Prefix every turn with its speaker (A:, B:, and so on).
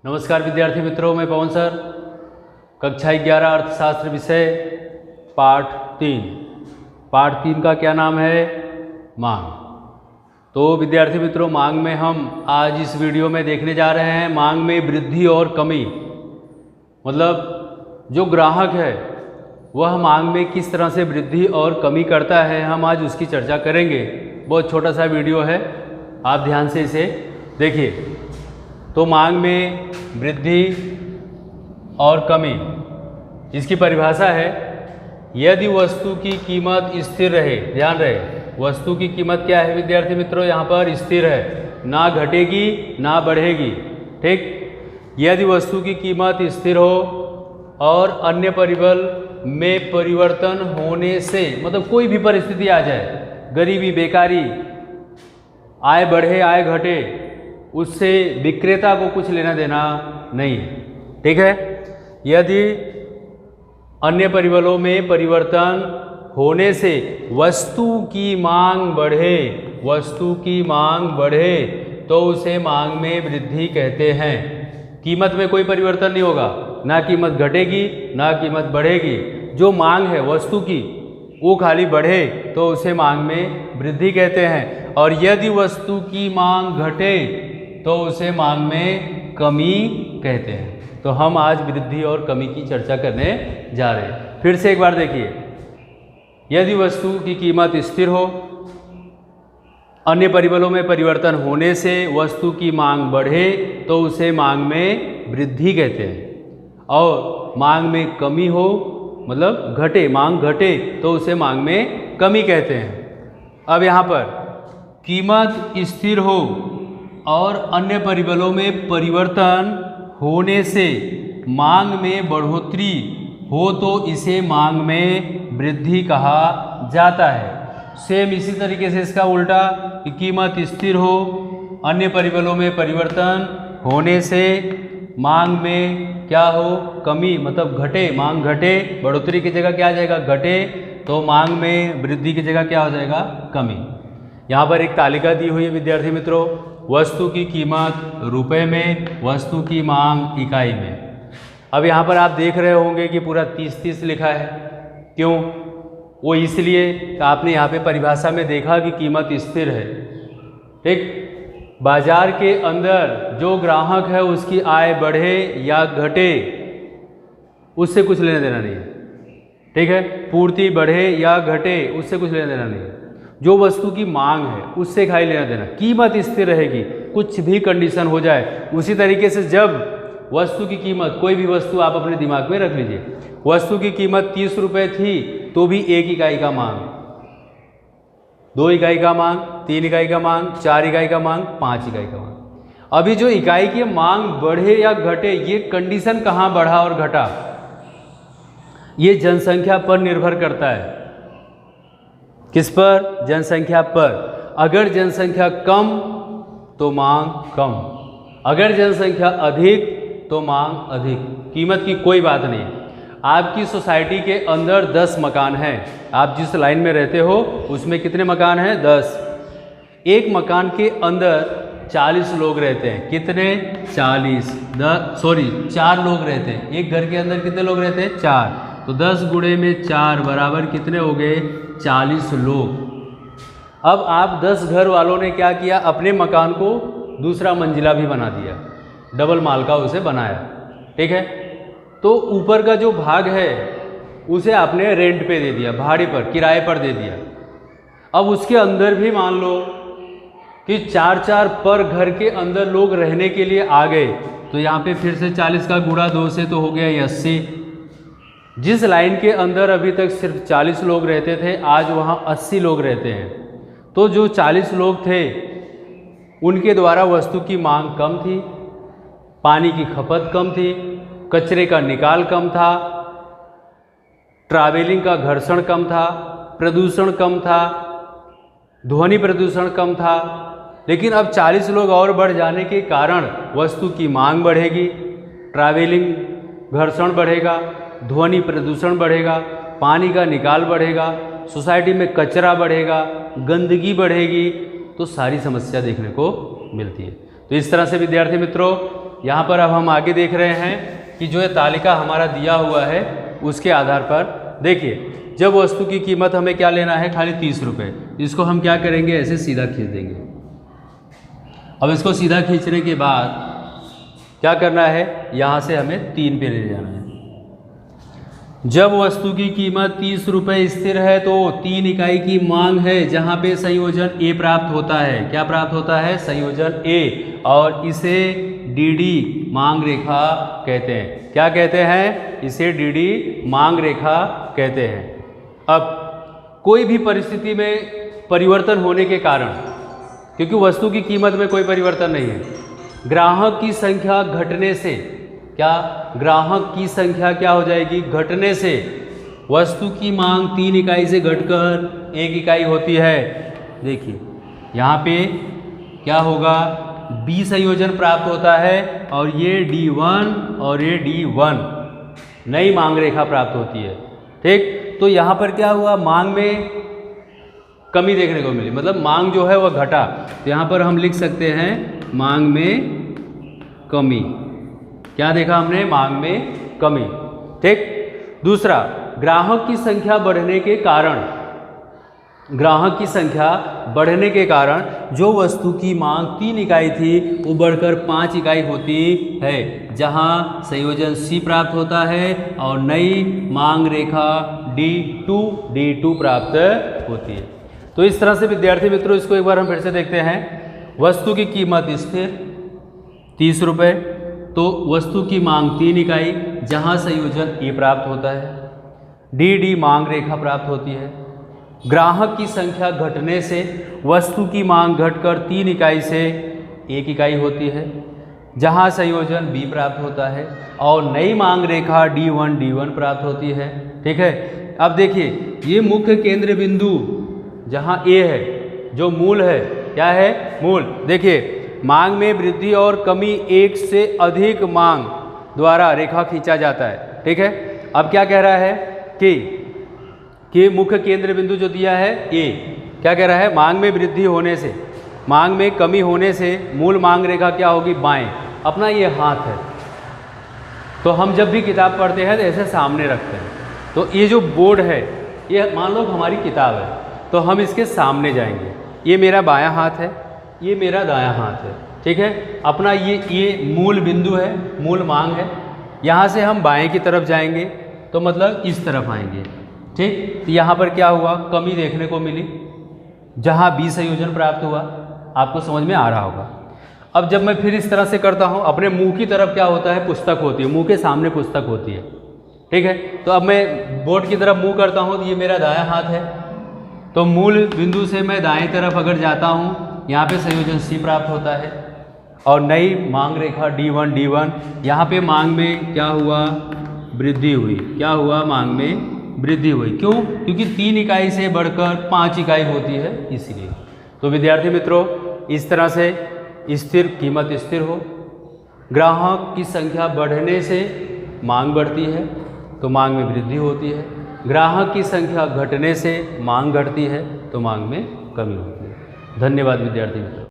A: नमस्कार विद्यार्थी मित्रों, मैं पवन सर। कक्षा 11 अर्थशास्त्र विषय पाठ 3 का क्या नाम है? मांग। तो विद्यार्थी मित्रों, मांग में हम आज इस वीडियो में देखने जा रहे हैं मांग में वृद्धि और कमी। मतलब जो ग्राहक है वह मांग में किस तरह से वृद्धि और कमी करता है, हम आज उसकी चर्चा करेंगे। बहुत छोटा सा वीडियो है, आप ध्यान से इसे देखिए। तो मांग में वृद्धि और कमी, इसकी परिभाषा है यदि वस्तु की कीमत स्थिर रहे। ध्यान रहे, वस्तु की कीमत क्या है विद्यार्थी मित्रों? यहाँ पर स्थिर है, ना घटेगी ना बढ़ेगी। ठीक, यदि वस्तु की कीमत स्थिर हो और अन्य परिबल में परिवर्तन होने से, मतलब कोई भी परिस्थिति आ जाए, गरीबी, बेकारी, आय बढ़े आय घटे, उससे विक्रेता को कुछ लेना देना नहीं। ठीक है, यदि अन्य परिबलों में परिवर्तन होने से वस्तु की मांग बढ़े तो उसे मांग में वृद्धि कहते हैं। कीमत में कोई परिवर्तन नहीं होगा, ना कीमत घटेगी ना कीमत बढ़ेगी। जो मांग है वस्तु की वो खाली बढ़े तो उसे मांग में वृद्धि कहते हैं। और यदि वस्तु की मांग घटे तो उसे मांग में कमी कहते हैं। तो हम आज वृद्धि और कमी की चर्चा करने जा रहे हैं। फिर से एक बार देखिए, यदि वस्तु की कीमत स्थिर हो, अन्य परिबलों में परिवर्तन होने से वस्तु की मांग बढ़े तो उसे मांग में वृद्धि कहते हैं। और मांग में कमी हो, मतलब घटे, मांग घटे तो उसे मांग में कमी कहते हैं। अब यहाँ पर कीमत स्थिर हो और अन्य परिबलों में परिवर्तन होने से मांग में बढ़ोतरी हो तो इसे मांग में वृद्धि कहा जाता है। सेम इसी तरीके से इसका उल्टा, कि कीमत स्थिर हो, अन्य परिबलों में परिवर्तन होने से मांग में क्या हो? कमी, मतलब घटे, मांग घटे, बढ़ोतरी की जगह क्या आ जाएगा? घटे, तो मांग में वृद्धि की जगह क्या हो जाएगा? कमी। यहाँ पर एक तालिका दी हुई है विद्यार्थी मित्रों, वस्तु की कीमत रुपए में, वस्तु की मांग इकाई में। अब यहाँ पर आप देख रहे होंगे कि पूरा 30-30 लिखा है। क्यों? वो इसलिए कि आपने यहाँ पे परिभाषा में देखा कि कीमत स्थिर है। ठीक, बाजार के अंदर जो ग्राहक है उसकी आय बढ़े या घटे उससे कुछ लेना देना नहीं है। ठीक है, पूर्ति बढ़े या घटे उससे कुछ लेना देना नहीं है। जो वस्तु की मांग है उससे खाली लेना देना। कीमत स्थिर रहेगी, कुछ भी कंडीशन हो जाए। उसी तरीके से जब वस्तु की कीमत, कोई भी वस्तु आप अपने दिमाग में रख लीजिए, वस्तु की कीमत 30 रुपये थी तो भी 1 इकाई का मांग, 2 इकाई का मांग, 3 इकाई का मांग, 4 इकाई का मांग, 5 इकाई का मांग। अभी जो इकाई की मांग बढ़े या घटे, ये कंडीशन कहाँ बढ़ा और घटा, ये जनसंख्या पर निर्भर करता है। किस पर? जनसंख्या पर। अगर जनसंख्या कम तो मांग कम, अगर जनसंख्या अधिक तो मांग अधिक। कीमत की कोई बात नहीं। आपकी सोसाइटी के अंदर 10 मकान हैं, आप जिस लाइन में रहते हो उसमें कितने मकान हैं? 10। एक मकान के अंदर 40 लोग रहते हैं। कितने? 40। 4 लोग रहते हैं। एक घर के अंदर कितने लोग रहते हैं? 4। तो 10 गुणे में 4 बराबर कितने हो गए? 40 लोग। अब आप 10 घर वालों ने क्या किया? अपने मकान को दूसरा मंजिला भी बना दिया, डबल माल का उसे बनाया। ठीक है, तो ऊपर का जो भाग है उसे आपने रेंट पे दे दिया, भाड़े पर, किराए पर दे दिया। अब उसके अंदर भी मान लो कि 4-4 पर घर के अंदर लोग रहने के लिए आ गए, तो यहाँ पे फिर से 40 का गुणा 2 से तो हो गया 80। जिस लाइन के अंदर अभी तक सिर्फ 40 लोग रहते थे, आज वहाँ 80 लोग रहते हैं। तो जो 40 लोग थे उनके द्वारा वस्तु की मांग कम थी, पानी की खपत कम थी, कचरे का निकाल कम था, ट्रैवलिंग का घर्षण कम था, प्रदूषण कम था, ध्वनि प्रदूषण कम था। लेकिन अब 40 लोग और बढ़ जाने के कारण वस्तु की मांग बढ़ेगी, ट्रैवलिंग घर्षण बढ़ेगा, ध्वनि प्रदूषण बढ़ेगा, पानी का निकाल बढ़ेगा, सोसाइटी में कचरा बढ़ेगा, गंदगी बढ़ेगी, तो सारी समस्या देखने को मिलती है। तो इस तरह से विद्यार्थी मित्रों, यहाँ पर अब हम आगे देख रहे हैं कि जो ये तालिका हमारा दिया हुआ है उसके आधार पर देखिए, जब वस्तु की कीमत हमें क्या लेना है, खाली 30 रुपये, इसको हम क्या करेंगे, ऐसे सीधा खींच देंगे। अब इसको सीधा खींचने के बाद क्या करना है, यहाँ से हमें 3 पे ले जाना है। जब वस्तु की कीमत 30 रुपये स्थिर है तो 3 इकाई की मांग है, जहाँ पे संयोजन ए प्राप्त होता है। क्या प्राप्त होता है, संयोजन ए, और इसे डीडी मांग रेखा कहते हैं। क्या कहते हैं, इसे डीडी मांग रेखा कहते हैं। अब कोई भी परिस्थिति में परिवर्तन होने के कारण, क्योंकि वस्तु की कीमत में कोई परिवर्तन नहीं है, ग्राहक की संख्या घटने से, क्या ग्राहक की संख्या क्या हो जाएगी, घटने से वस्तु की मांग 3 इकाई से घटकर 1 इकाई होती है। देखिए यहाँ पे क्या होगा, बी संयोजन प्राप्त होता है और ये D1 और ये D1 नई मांग रेखा प्राप्त होती है। ठीक, तो यहाँ पर क्या हुआ, मांग में कमी देखने को मिली, मतलब मांग जो है वह घटा। तो यहाँ पर हम लिख सकते हैं मांग में कमी। क्या देखा हमने, मांग में कमी। ठीक, दूसरा, ग्राहक की संख्या बढ़ने के कारण, ग्राहक की संख्या बढ़ने के कारण जो वस्तु की मांग 3 इकाई थी वो बढ़कर 5 इकाई होती है, जहां संयोजन सी प्राप्त होता है और नई मांग रेखा D2 प्राप्त होती है। तो इस तरह से विद्यार्थी मित्रों, इसको एक बार हम फिर से देखते हैं। वस्तु की कीमत स्थिर 30 रुपये, तो वस्तु की मांग 3 इकाई, जहां संयोजन ए प्राप्त होता है, डी मांग रेखा प्राप्त होती है। ग्राहक की संख्या घटने से वस्तु की मांग घटकर 3 इकाई से 1 इकाई होती है, जहां संयोजन बी प्राप्त होता है और नई मांग रेखा D1 प्राप्त होती है। ठीक है, अब देखिए ये मुख्य केंद्र बिंदु जहां ए है, जो मूल है, क्या है, मूल। देखिए मांग में वृद्धि और कमी, एक से अधिक मांग द्वारा रेखा खींचा जाता है। ठीक है, अब क्या कह रहा है कि मुख्य केंद्र बिंदु जो दिया है ए, क्या कह रहा है, मांग में वृद्धि होने से, मांग में कमी होने से मूल मांग रेखा क्या होगी, बाएं। अपना ये हाथ है, तो हम जब भी किताब पढ़ते हैं तो ऐसे सामने रखते हैं। तो ये जो बोर्ड है, ये मान लो हमारी किताब है, तो हम इसके सामने जाएंगे। ये मेरा बायां हाथ है, ये मेरा दायां हाथ है। ठीक है, अपना ये मूल बिंदु है, मूल मांग है। यहाँ से हम बाएं की तरफ जाएंगे तो मतलब इस तरफ आएंगे। ठीक, तो यहाँ पर क्या हुआ, कमी देखने को मिली, जहाँ बी संयोजन प्राप्त हुआ। आपको समझ में आ रहा होगा। अब जब मैं फिर इस तरह से करता हूँ, अपने मुंह की तरफ क्या होता है, पुस्तक होती है, मुंह के सामने पुस्तक होती है। ठीक है, तो अब मैं बोर्ड की तरफ मुंह करता हूँ, तो ये मेरा दायां हाथ है, तो मूल बिंदु से मैं दाएं तरफ अगर जाता हूँ, यहाँ पे संयोजन सी प्राप्त होता है और नई मांग रेखा D1 यहाँ पे मांग में क्या हुआ, वृद्धि हुई। क्या हुआ, मांग में वृद्धि हुई। क्यों, क्योंकि 3 इकाई से बढ़कर 5 इकाई होती है, इसलिए। तो विद्यार्थी मित्रों, इस तरह से स्थिर कीमत स्थिर हो, ग्राहक की संख्या बढ़ने से मांग बढ़ती है तो मांग में वृद्धि होती है, ग्राहक की संख्या घटने से मांग घटती है तो मांग में कमी होती है। धन्यवाद विद्यार्थी मित्रों।